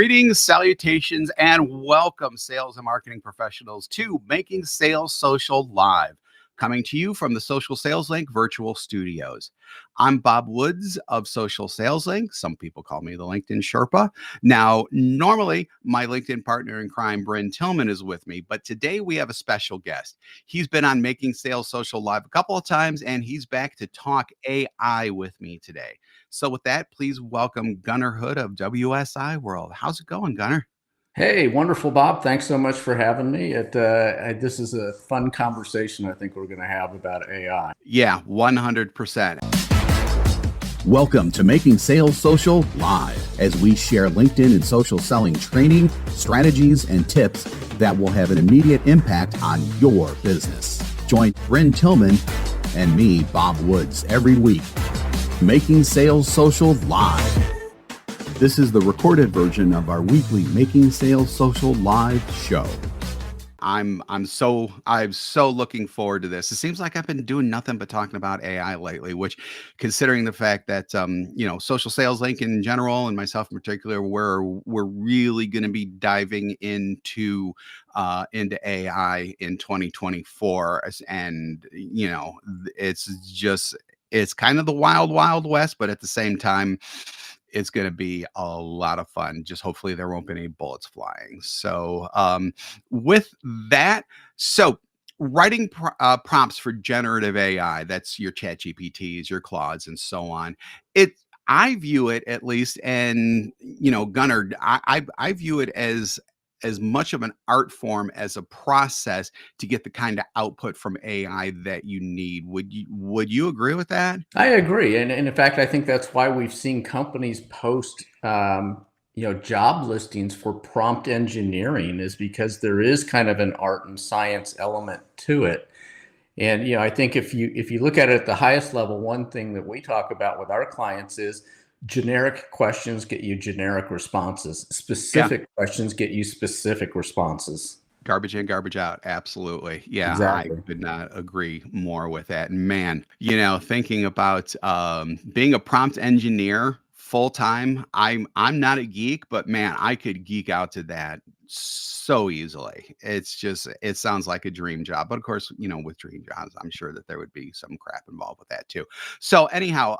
Greetings, salutations, and welcome, sales and marketing professionals, to Making Sales Social Live, coming to you from the Social Sales Link virtual studios. I'm Bob Woods of Social Sales Link. Some people call me the LinkedIn Sherpa. Now, normally, my LinkedIn partner in crime, Bryn Tillman, is with me, but today we have a special guest. He's been on Making Sales Social Live a couple of times, and he's back to talk AI with me today. So with that, please welcome Gunnar Hood of WSI World. How's it going, Gunnar? Hey, wonderful, Bob. Thanks so much for having me. This is a fun conversation I think we're going to have about AI. Yeah, 100%. Welcome to Making Sales Social Live, as we share LinkedIn and social selling training, strategies, and tips that will have an immediate impact on your business. Join Bryn Tillman and me, Bob Woods, every week. Making Sales Social Live. This is the recorded version of our weekly Making Sales Social Live show. I'm so looking forward to this. It seems like I've been doing nothing but talking about AI lately, which, considering the fact that Social Sales Link in general and myself in particular, we're really going to be diving into AI in 2024, and it's kind of the wild west, but at the same time, it's going to be a lot of fun. Just hopefully there won't be any bullets flying. So with that, writing prompts for generative AI, that's your ChatGPTs, your Claudes, and so on. I view it, at least, and Gunnar, I view it as much of an art form as a process to get the kind of output from AI that you need. Would you agree with that? I agree, and in fact, I think that's why we've seen companies post, job listings for prompt engineering, is because there is kind of an art and science element to it. And I think if you look at it at the highest level, one thing that we talk about with our clients is generic questions get you generic responses. Specific questions get you specific responses. Garbage in, garbage out. Absolutely. Yeah, I Exactly. could not agree more with that. And man, thinking about being a prompt engineer full time, I'm not a geek, but man, I could geek out to that so easily. It sounds like a dream job. But of course, with dream jobs, I'm sure that there would be some crap involved with that too. So anyhow,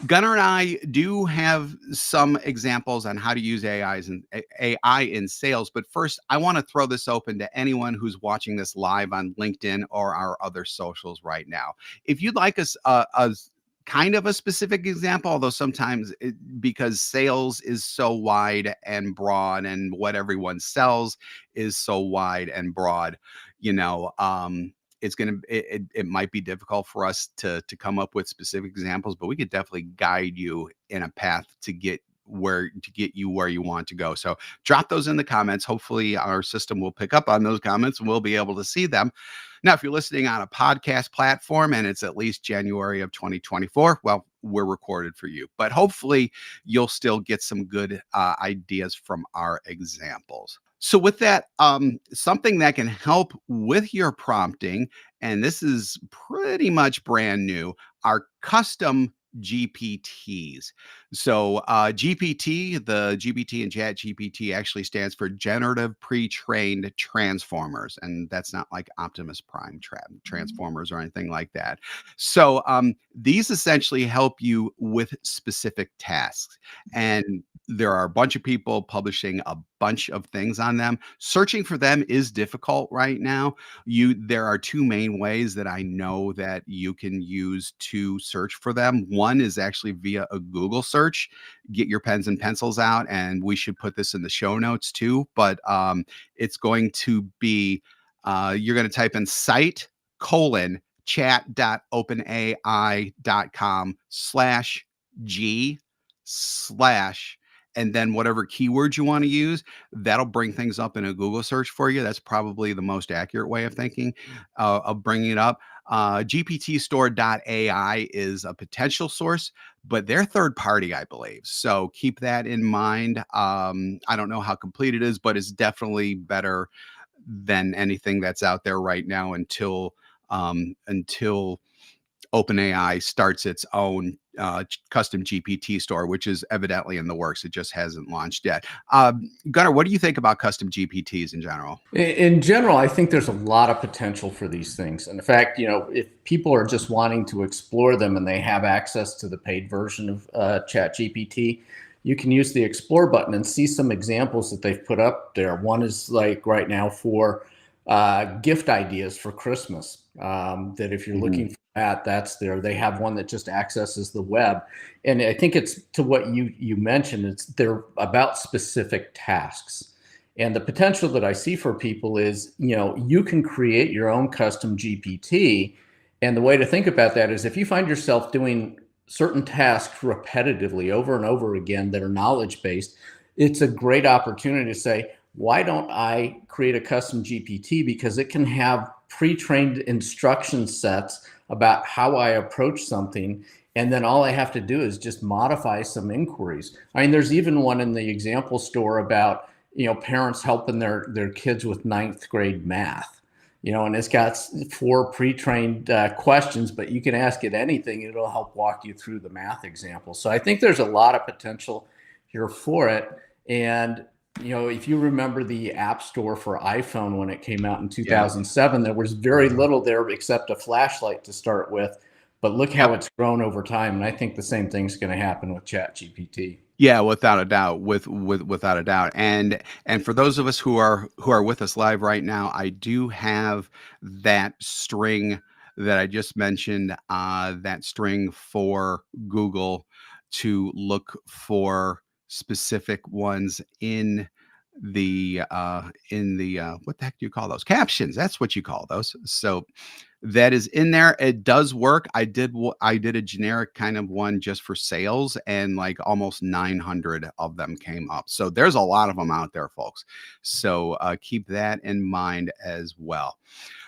Gunnar and I do have some examples on how to use AI in sales, but first I want to throw this open to anyone who's watching this live on LinkedIn or our other socials right now. If you'd like a kind of a specific example, although sometimes because sales is so wide and broad, and what everyone sells is so wide and broad, it might be difficult for us to come up with specific examples, but we could definitely guide you in a path to get you where you want to go. So drop those in the comments. Hopefully our system will pick up on those comments and we'll be able to see them. Now, if you're listening on a podcast platform and it's at least January of 2024, well, we're recorded for you, but hopefully you'll still get some good ideas from our examples. So with that, something that can help with your prompting, and this is pretty much brand new, are custom GPTs. So GPT, the GPT in ChatGPT actually stands for Generative Pre-trained Transformers, and that's not like Optimus Prime Transformers or anything like that. So these essentially help you with specific tasks, and there are a bunch of people publishing a bunch of things on them. Searching for them is difficult right now. There are two main ways that I know that you can use to search for them. One is actually via a Google search. Get your pens and pencils out, and we should put this in the show notes too. But it's going to be you're going to type in site://chat.openai.com/G/ and then whatever keywords you want to use, that'll bring things up in a Google search for you. That's probably the most accurate way of thinking of bringing it up. GPTstore.ai is a potential source, but they're third party, I believe. So keep that in mind. I don't know how complete it is, but it's definitely better than anything that's out there right now until OpenAI starts its own custom GPT store, which is evidently in the works. It just hasn't launched yet. Gunnar, what do you think about custom GPTs in general? In general, I think there's a lot of potential for these things. And in fact, if people are just wanting to explore them and they have access to the paid version of ChatGPT, you can use the Explore button and see some examples that they've put up there. One is like right now for gift ideas for Christmas. That if you're looking for that, that's there. They have one that just accesses the web, and I think it's to what you mentioned. They're about specific tasks. And the potential that I see for people is, you can create your own custom GPT. And the way to think about that is if you find yourself doing certain tasks repetitively over and over again that are knowledge based, it's a great opportunity to say, why don't I create a custom GPT? Because it can have pre-trained instruction sets about how I approach something. And then all I have to do is just modify some inquiries. I mean, there's even one in the example store about parents helping their kids with ninth grade math, and it's got 4 pre-trained questions, but you can ask it anything. It'll help walk you through the math example. So I think there's a lot of potential here for it. And, if you remember the App Store for iPhone when it came out in 2007, there was very little there except a flashlight to start with. But look how it's grown over time. And I think the same thing's going to happen with ChatGPT. Yeah, without a doubt, without a doubt. And for those of us who are with us live right now, I do have that string that I just mentioned, that string for Google to look for specific ones in the what the heck do you call those? Captions. That's what you call those. So that is in there. It does work. I did a generic kind of one just for sales, and like almost 900 of them came up. So there's a lot of them out there, folks. So keep that in mind as well.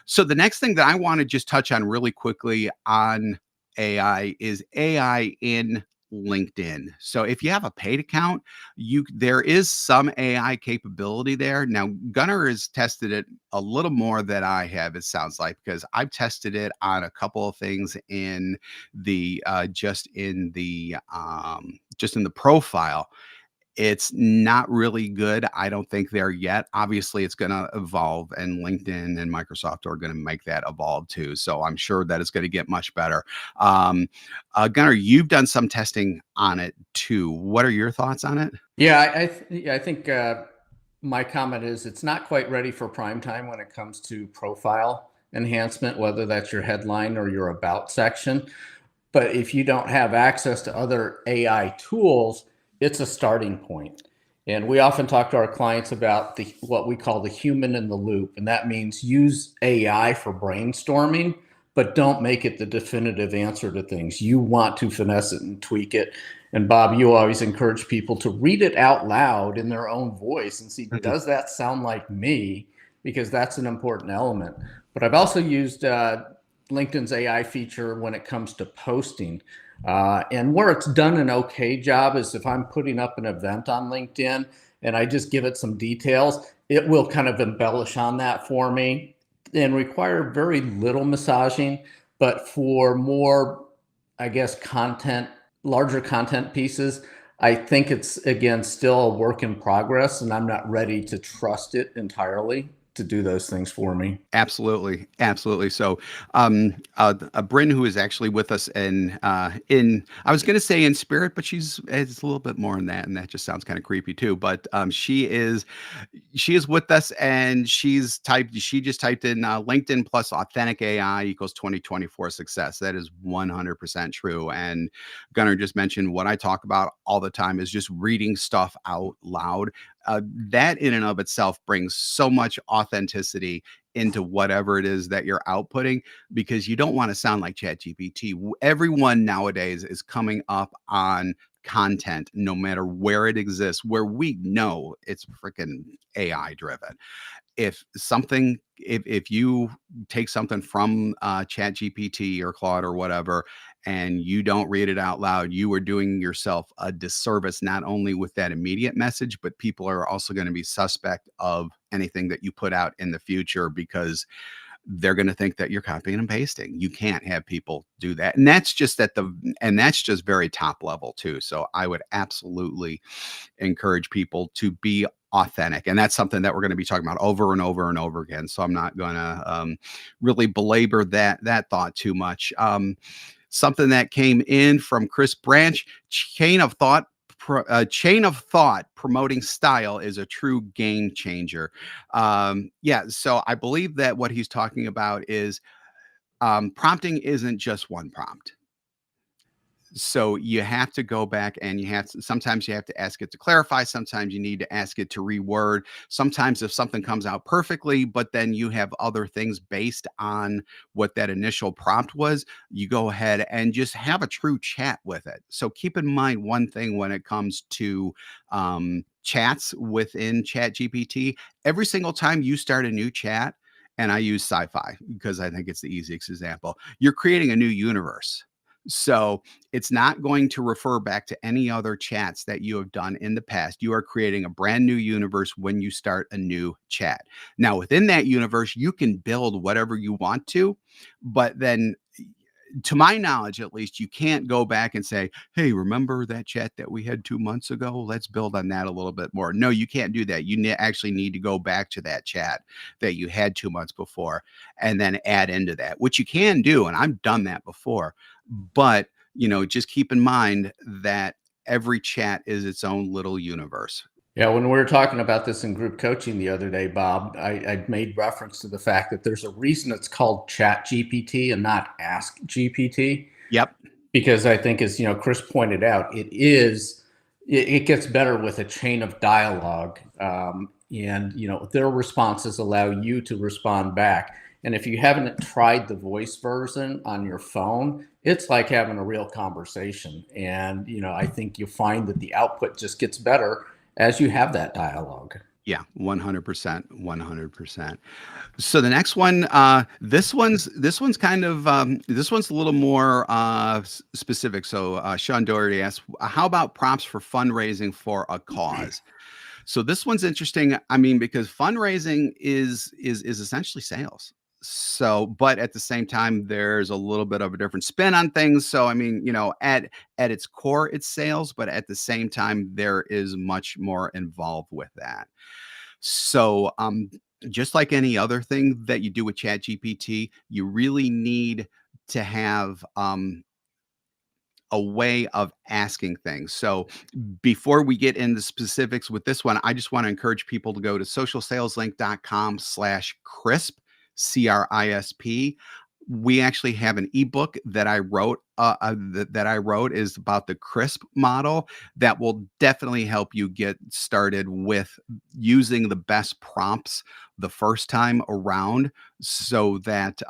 So the next thing that I want to just touch on really quickly on AI is AI in LinkedIn. So if you have a paid account, there is some AI capability there. Now, Gunnar has tested it a little more than I have, it sounds like, because I've tested it on a couple of things in the just in the profile. It's not really good. I don't think there yet. Obviously, it's going to evolve, and LinkedIn and Microsoft are going to make that evolve too. So I'm sure that it's going to get much better. Gunnar, you've done some testing on it too. What are your thoughts on it? Yeah, I think my comment is it's not quite ready for prime time when it comes to profile enhancement, whether that's your headline or your about section. But if you don't have access to other AI tools, it's a starting point. And we often talk to our clients about what we call the human in the loop. And that means use AI for brainstorming, but don't make it the definitive answer to things. You want to finesse it and tweak it. And Bob, you always encourage people to read it out loud in their own voice and see, does that sound like me? Because that's an important element. But I've also used LinkedIn's AI feature when it comes to posting. And where it's done an okay job is if I'm putting up an event on LinkedIn and I just give it some details, it will kind of embellish on that for me and require very little massaging. But for more, I guess, larger content pieces, I think it's, again, still a work in progress, and I'm not ready to trust it entirely to do those things for me. Absolutely. So, Bryn, who is actually with us in I was going to say in spirit, but it's a little bit more than that, and that just sounds kind of creepy too. But she is with us, and she just typed in LinkedIn plus authentic AI equals 2024 success. That is 100% true. And Gunnar just mentioned what I talk about all the time is just reading stuff out loud. That in and of itself brings so much authenticity into whatever it is that you're outputting, because you don't want to sound like ChatGPT. Everyone nowadays is coming up on content, no matter where it exists, where we know it's freaking AI driven. If you take something from ChatGPT or Claude or whatever, and you don't read it out loud, you are doing yourself a disservice, not only with that immediate message, but people are also going to be suspect of anything that you put out in the future, because they're going to think that you're copying and pasting. You can't have people do that. And that's just that's just very top level too. So I would absolutely encourage people to be authentic. And that's something that we're going to be talking about over and over and over again. So I'm not going to really belabor that thought too much. Something that came in from Chris Branch, chain of thought promoting style is a true game changer. Yeah, so I believe that what he's talking about is prompting isn't just one prompt. So you have to go back and sometimes you have to ask it to clarify. Sometimes you need to ask it to reword. Sometimes if something comes out perfectly, but then you have other things based on what that initial prompt was, you go ahead and just have a true chat with it. So keep in mind one thing when it comes to chats within ChatGPT. Every single time you start a new chat, and I use sci-fi because I think it's the easiest example, you're creating a new universe. So it's not going to refer back to any other chats that you have done in the past. You are creating a brand new universe when you start a new chat. Now, within that universe, you can build whatever you want to, but then to my knowledge, at least, you can't go back and say, hey, remember that chat that we had 2 months ago? Let's build on that a little bit more. No, you can't do that. You actually need to go back to that chat that you had 2 months before and then add into that, which you can do. And I've done that before. But, just keep in mind that every chat is its own little universe. Yeah, when we were talking about this in group coaching the other day, Bob, I made reference to the fact that there's a reason it's called ChatGPT and not Ask GPT. Yep. Because I think, as Chris pointed out, it gets better with a chain of dialogue, and their responses allow you to respond back. And if you haven't tried the voice version on your phone, it's like having a real conversation. And I think you'll find that the output just gets better as you have that dialogue. Yeah, 100%, 100%. So the next one, this one's kind of this one's a little more specific. So Sean Doherty asks, how about prompts for fundraising for a cause? So this one's interesting. I mean, because fundraising is essentially sales. So, but at the same time, there's a little bit of a different spin on things. So, I mean, at its core, it's sales, but at the same time, there is much more involved with that. So, just like any other thing that you do with ChatGPT, you really need to have a way of asking things. So before we get into specifics with this one, I just want to encourage people to go to socialsaleslink.com/crisp, CRISP. We actually have an ebook that I wrote is about the CRISP model that will definitely help you get started with using the best prompts the first time around so that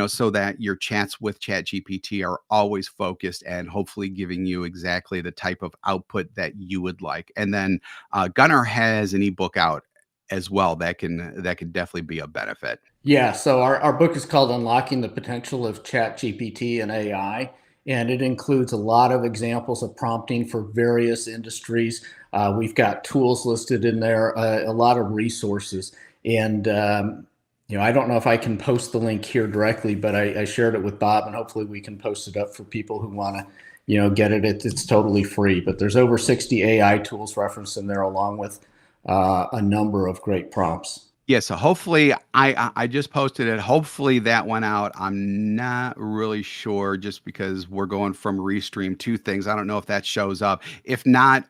so that your chats with ChatGPT are always focused and hopefully giving you exactly the type of output that you would like. And then Gunnar has an ebook out as well that can definitely be a benefit. Yeah, so our book is called Unlocking the Potential of ChatGPT and AI, and it includes a lot of examples of prompting for various industries. We've got tools listed in there, a lot of resources. And I don't know if I can post the link here directly, but I shared it with Bob, and hopefully we can post it up for people who want to, get it. It's totally free, but there's over 60 AI tools referenced in there, along with a number of great prompts. Yeah, so hopefully I just posted it. Hopefully that went out. I'm not really sure just because we're going from Restream to things. I don't know if that shows up. If not,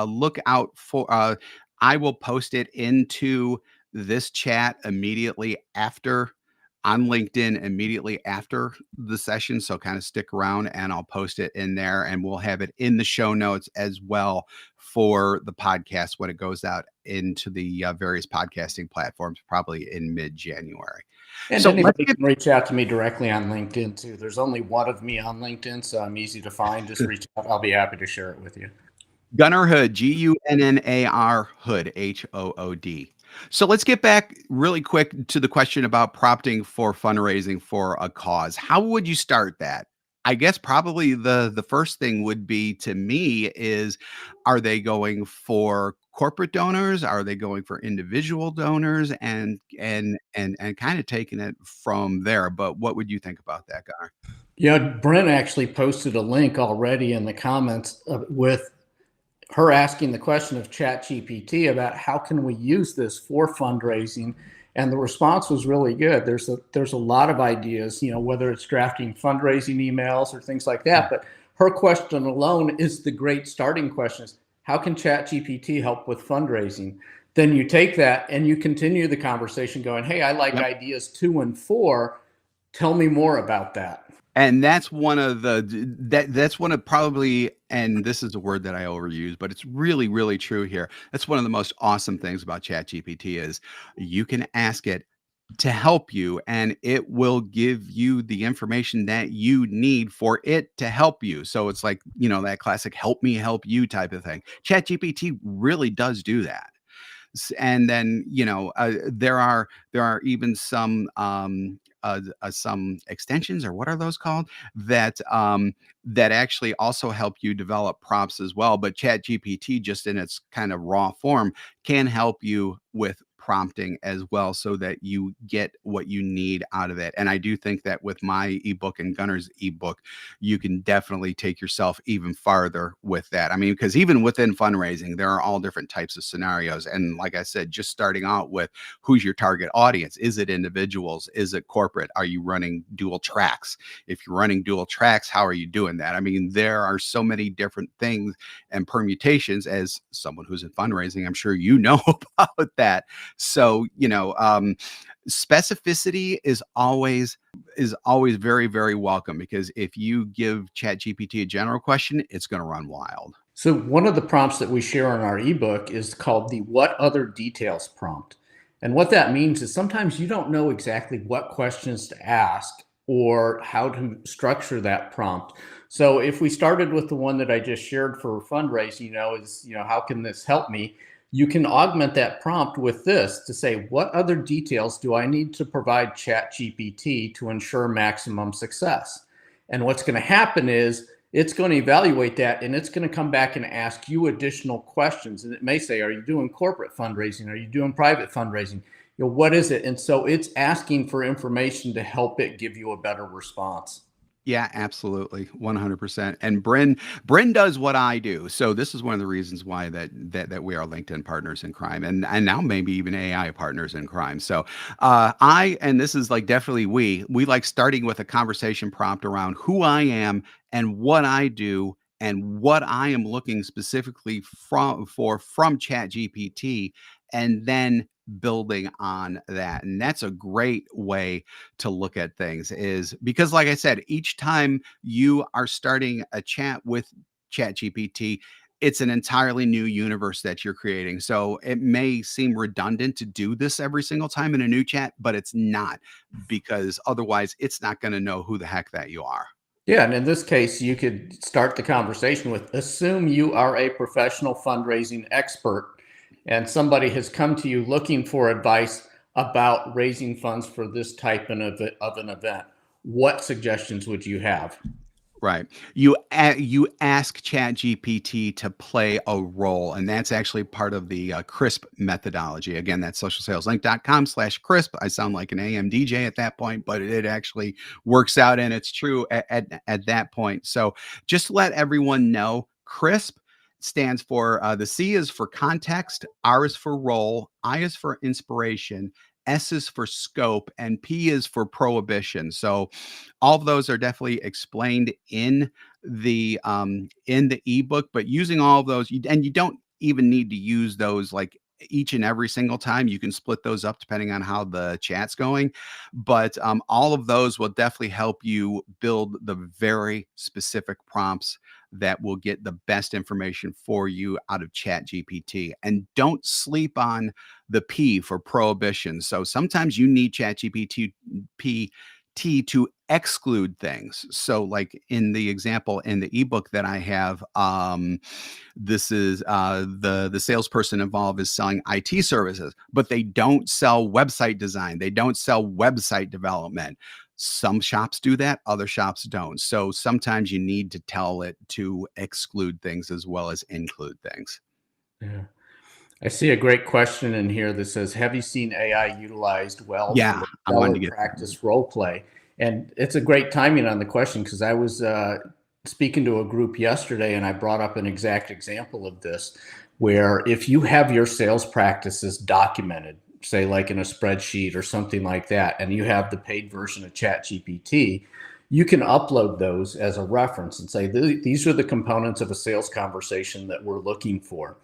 look out for I will post it into this chat immediately after on LinkedIn immediately after the session. So kind of stick around and I'll post it in there and we'll have it in the show notes as well for the podcast when it goes out into the various podcasting platforms, probably in mid-January. And so anybody can reach out to me directly on LinkedIn too. There's only one of me on LinkedIn, so I'm easy to find. Just reach out. I'll be happy to share it with you. Gunnar Hood, Gunnar Hood, HOOD. So let's get back really quick to the question about prompting for fundraising for a cause. How would you start that? I guess probably the first thing would be to me is, are they going for corporate donors? Are they going for individual donors? And kind of taking it from there. But what would you think about that, Gunnar? Yeah, Brent actually posted a link already in the comments with her asking the question of ChatGPT about how can we use this for fundraising, and the response was really good. There's a lot of ideas, whether it's drafting fundraising emails or things like that. But her question alone is the great starting question: is how can ChatGPT help with fundraising? Then you take that and you continue the conversation, going, "Hey, I like Yep. ideas 2 and 4. Tell me more about that." And that's one of that's one of probably, and this is a word that I overuse, but it's really, really true here. That's one of the most awesome things about ChatGPT is you can ask it to help you, and it will give you the information that you need for it to help you. So it's like, that classic help me help you type of thing. ChatGPT really does do that. And then there are even some extensions, or what are those called, that actually also help you develop prompts as well. But ChatGPT, just in its kind of raw form, can help you with prompting as well, so that you get what you need out of it. And I do think that with my ebook and Gunnar's ebook, you can definitely take yourself even farther with that. I mean, because even within fundraising, there are all different types of scenarios. And like I said, just starting out with who's your target audience? Is it individuals? Is it corporate? Are you running dual tracks? If you're running dual tracks, how are you doing that? I mean, there are so many different things and permutations. As someone who's in fundraising, I'm sure you know about that. So, specificity is always very, very welcome, because if you give ChatGPT a general question, it's going to run wild. So one of the prompts that we share in our ebook is called the "What Other Details" prompt. And what that means is sometimes you don't know exactly what questions to ask or how to structure that prompt. So if we started with the one that I just shared for fundraising, how can this help me? You can augment that prompt with this to say, what other details do I need to provide ChatGPT to ensure maximum success? And what's going to happen is it's going to evaluate that, and it's going to come back and ask you additional questions. And it may say, are you doing corporate fundraising? Are you doing private fundraising? What is it? And so it's asking for information to help it give you a better response. Yeah, absolutely. 100%. And Bryn does what I do. So this is one of the reasons why that we are LinkedIn partners in crime, and now maybe even AI partners in crime. So and this is like definitely we like starting with a conversation prompt around who I am and what I do and what I am looking specifically from ChatGPT, and then building on that. And that's a great way to look at things, is because, like I said, each time you are starting a chat with ChatGPT, it's an entirely new universe that you're creating. So it may seem redundant to do this every single time in a new chat, but it's not, because otherwise it's not going to know who the heck that you are. Yeah, and in this case, you could start the conversation with, assume you are a professional fundraising expert and somebody has come to you looking for advice about raising funds for this type of an event. What suggestions would you have? Right. You ask ChatGPT to play a role, and that's actually part of the CRISP methodology. Again, that's socialsaleslink.com/CRISP. I sound like an AM DJ at that point, but it actually works out, and it's true at that point. So just to let everyone know, CRISP stands for the C is for context, R is for role, I is for inspiration, S is for scope, and P is for prohibition. So all of those are definitely explained in the ebook, but using all of those, and you don't even need to use those like each and every single time. You can split those up depending on how the chat's going. But all of those will definitely help you build the very specific prompts that will get the best information for you out of Chat GPT. And don't sleep on the P for prohibition. So sometimes you need Chat GPT to exclude things. So like in the example in the ebook that I have, this is the salesperson involved is selling IT services, but they don't sell website design. They don't sell website development. Some shops do that, other shops don't. So sometimes you need to tell it to exclude things as well as include things. Yeah. I see a great question in here that says, have you seen AI utilized well Yeah, for I wanted seller to get practice role play? And it's a great timing on the question because I was speaking to a group yesterday and I brought up an exact example of this where if you have your sales practices documented, say like in a spreadsheet or something like that, and you have the paid version of ChatGPT, you can upload those as a reference and say, these are the components of a sales conversation that we're looking for.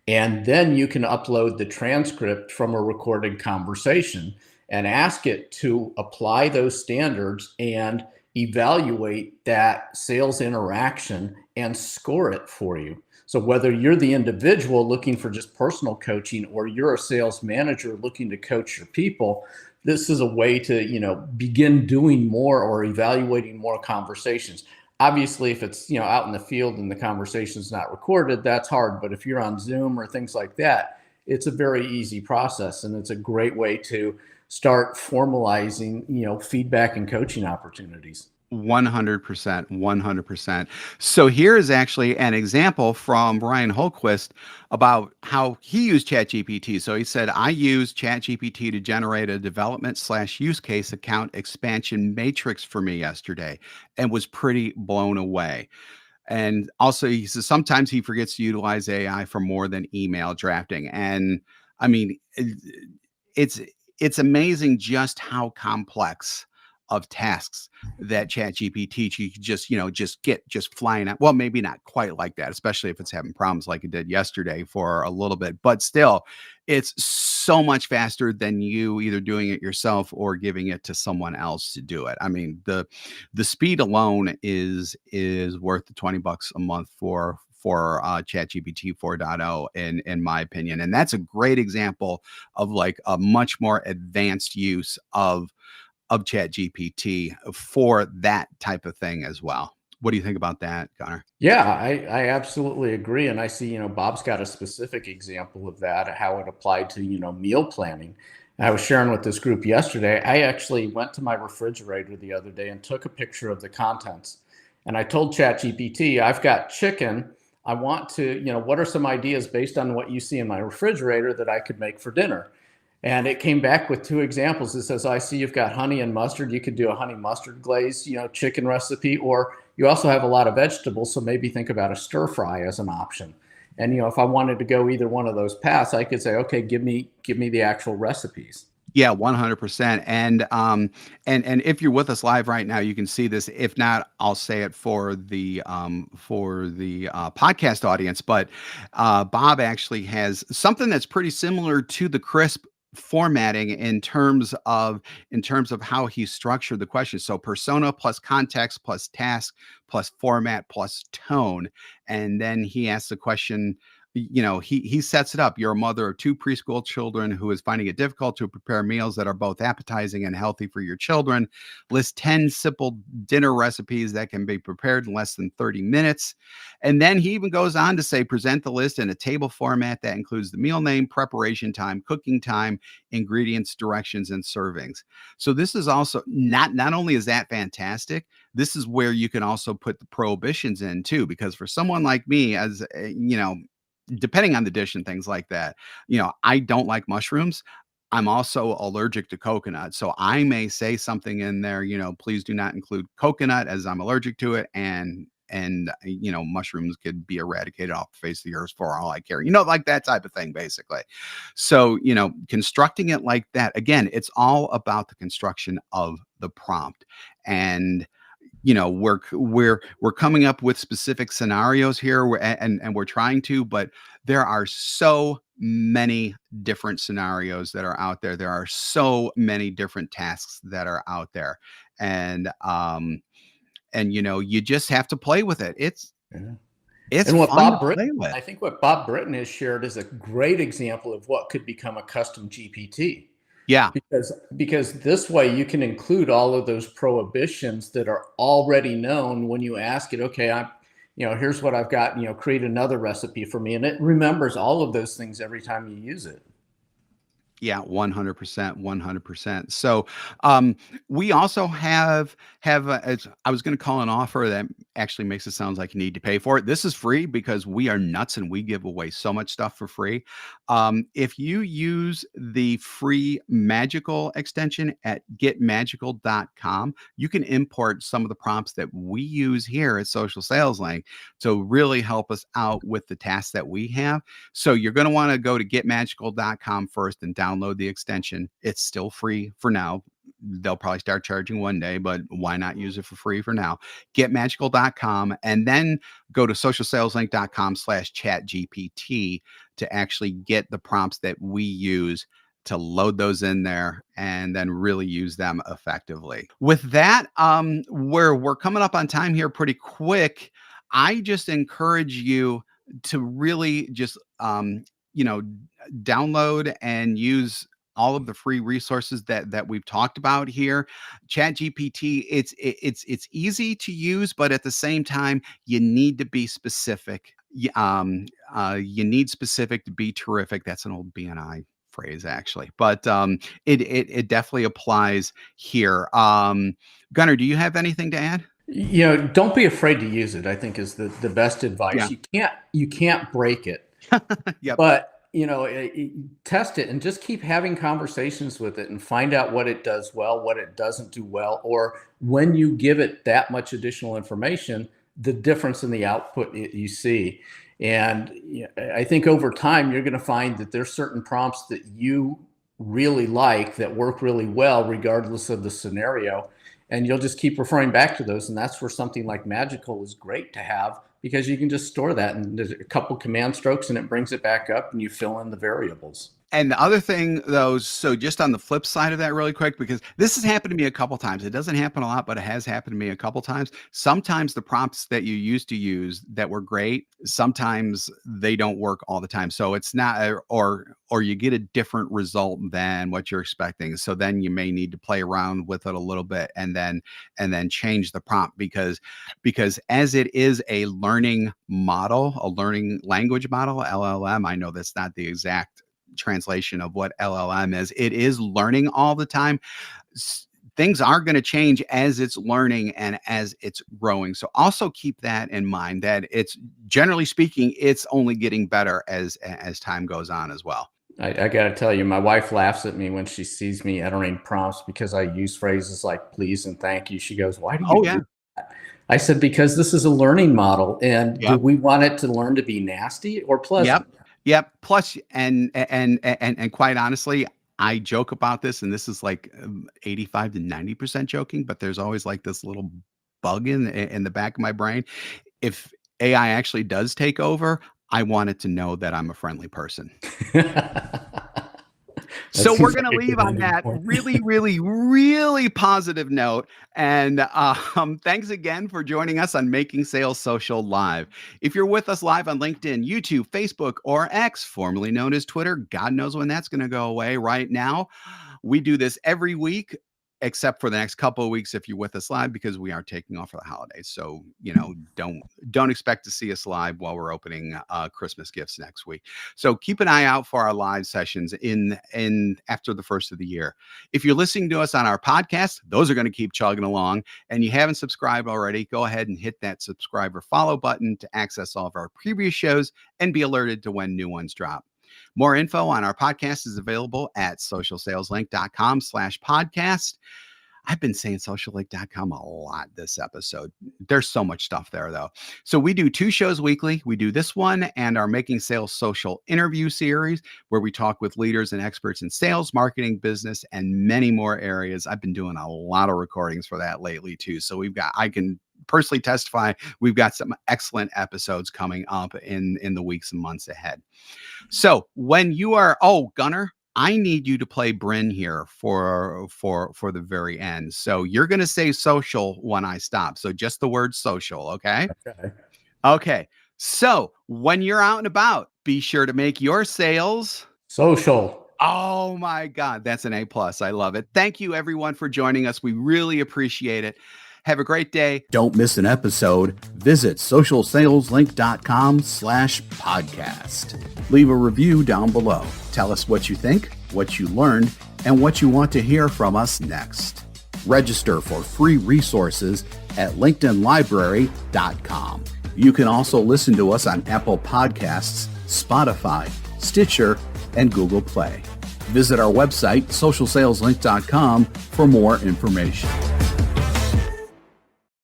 And then you can upload the transcript from a recorded conversation and ask it to apply those standards and evaluate that sales interaction and score it for you. So whether you're the individual looking for just personal coaching or you're a sales manager looking to coach your people, this is a way to, begin doing more or evaluating more conversations. Obviously, if it's, out in the field and the conversation is not recorded, that's hard. But if you're on Zoom or things like that, it's a very easy process. And it's a great way to start formalizing, feedback and coaching opportunities. 100%, 100%. So here is actually an example from Brian Holquist about how he used ChatGPT. So he said, I used ChatGPT to generate a development/use case account expansion matrix for me yesterday and was pretty blown away. And also, he says sometimes he forgets to utilize AI for more than email drafting. And I mean, it's it's amazing just how complex of tasks that ChatGPT you could just flying out. Well, maybe not quite like that, especially if it's having problems like it did yesterday for a little bit. But still, it's so much faster than you either doing it yourself or giving it to someone else to do it. I mean, the speed alone is worth the $20 a month for ChatGPT 4.0 in my opinion. And that's a great example of like a much more advanced use of ChatGPT for that type of thing as well. What do you think about that, Connor? Yeah, I absolutely agree. And I see, Bob's got a specific example of that, how it applied to, meal planning. I was sharing with this group yesterday. I actually went to my refrigerator the other day and took a picture of the contents. And I told ChatGPT, I've got chicken. I want to, what are some ideas based on what you see in my refrigerator that I could make for dinner? And it came back with two examples. It says, I see you've got honey and mustard. You could do a honey mustard glaze, chicken recipe, or you also have a lot of vegetables. So maybe think about a stir fry as an option. And, if I wanted to go either one of those paths, I could say, okay, give me the actual recipes. Yeah, 100%. And if you're with us live right now, you can see this. If not, I'll say it for the podcast audience. But Bob actually has something that's pretty similar to the crisp formatting in terms of how he structured the question. So persona plus context plus task plus format plus tone, and then he asks the question. He sets it up. You're a mother of two preschool children who is finding it difficult to prepare meals that are both appetizing and healthy for your children. List 10 simple dinner recipes that can be prepared in less than 30 minutes. And then he even goes on to say, present the list in a table format that includes the meal name, preparation time, cooking time, ingredients, directions, and servings. So this is also not only is that fantastic, this is where you can also put the prohibitions in too, because for someone like me, as depending on the dish and things like that, I don't like mushrooms. I'm also allergic to coconut. So I may say something in there, please do not include coconut as I'm allergic to it. And mushrooms could be eradicated off the face of the earth for all I care, like that type of thing, basically. So, constructing it like that, again, it's all about the construction of the prompt. And we're coming up with specific scenarios here, and we're trying to, but there are so many different scenarios that are out there. There are so many different tasks that are out there, and you just have to play with it. It's Yeah. it's And fun to play with. I think what Bob Britton has shared is a great example of what could become a custom GPT. Yeah. Because this way you can include all of those prohibitions that are already known when you ask it, okay, here's what I've got, create another recipe for me. And it remembers all of those things every time you use it. Yeah, 100%, 100%. So, we also have I was going to call an offer that actually makes it sound like you need to pay for it. This is free because we are nuts and we give away so much stuff for free. If you use the free Magical extension at getmagical.com, you can import some of the prompts that we use here at Social Sales Link to really help us out with the tasks that we have. So you're going to want to go to getmagical.com first and download the extension. It's still free for now. They'll probably start charging one day, but why not use it for free for now? Getmagical.com and then go to socialsaleslink.com/chatgpt to actually get the prompts that we use to load those in there and then really use them effectively. With that, we're coming up on time here pretty quick. I just encourage you to really just download and use all of the free resources that we've talked about here. ChatGPT, it's easy to use, but at the same time, you need to be specific. You need specific to be terrific. That's an old BNI phrase, actually, but it definitely applies here. Gunnar, do you have anything to add? Don't be afraid to use it, I think, is the best advice. Yeah. You can't break it. Yep. But test it and just keep having conversations with it and find out what it does well, what it doesn't do well, or when you give it that much additional information, the difference in the output you see. And I think over time, you're going to find that there's certain prompts that you really like that work really well, regardless of the scenario. And you'll just keep referring back to those. And that's where something like Magical is great to have, because you can just store that and there's a couple command strokes and it brings it back up and you fill in the variables. And the other thing, though, so just on the flip side of that really quick, because this has happened to me a couple times. It doesn't happen a lot, but it has happened to me a couple times. Sometimes the prompts that you used to use that were great, sometimes they don't work all the time. So it's not, or you get a different result than what you're expecting. So then you may need to play around with it a little bit and then change the prompt because as it is a learning model, a learning language model, LLM, I know that's not the exact translation of what LLM is. It is learning all the time. Things are going to change as it's learning and as it's growing. So also keep that in mind, that it's, generally speaking, it's only getting better as time goes on as well. I got to tell you, my wife laughs at me when she sees me entering prompts because I use phrases like please and thank you. She goes, why do you do that? I said, because this is a learning model, and do we want it to learn to be nasty or pleasant? Yep. Plus, and quite honestly, I joke about this, and this is like 85 to 90% joking, but there's always like this little bug in the back of my brain. If AI actually does take over, I want it to know that I'm a friendly person. So we're going to leave on that really, really, really positive note. And thanks again for joining us on Making Sales Social Live. If you're with us live on LinkedIn, YouTube, Facebook, or X, formerly known as Twitter, God knows when that's going to go away right now. We do this every week, except for the next couple of weeks if you're with us live, because we are taking off for the holidays. So, don't expect to see us live while we're opening Christmas gifts next week. So keep an eye out for our live sessions in after the first of the year. If you're listening to us on our podcast, those are going to keep chugging along. And you haven't subscribed already, go ahead and hit that subscribe or follow button to access all of our previous shows and be alerted to when new ones drop. More info on our podcast is available at socialsaleslink.com/podcast. I've been saying sociallink.com a lot this episode. There's so much stuff there, though. So we do 2 shows weekly. We do this one and our Making Sales Social interview series, where we talk with leaders and experts in sales, marketing, business, and many more areas. I've been doing a lot of recordings for that lately, too. So I can personally testify, we've got some excellent episodes coming up in the weeks and months ahead. So when you are, Gunnar, I need you to play Bryn here for the very end. So you're going to say social when I stop. So just the word social. Okay. Okay. So when you're out and about, be sure to make your sales social. Oh my God. That's an A+. I love it. Thank you everyone for joining us. We really appreciate it. Have a great day. Don't miss an episode. Visit socialsaleslink.com/podcast. Leave a review down below. Tell us what you think what you learned, and what you want to hear from us next. Register for free resources at linkedinlibrary.com. You can also listen to us on Apple Podcasts, Spotify, Stitcher, and Google Play. Visit our website, socialsaleslink.com, for more information.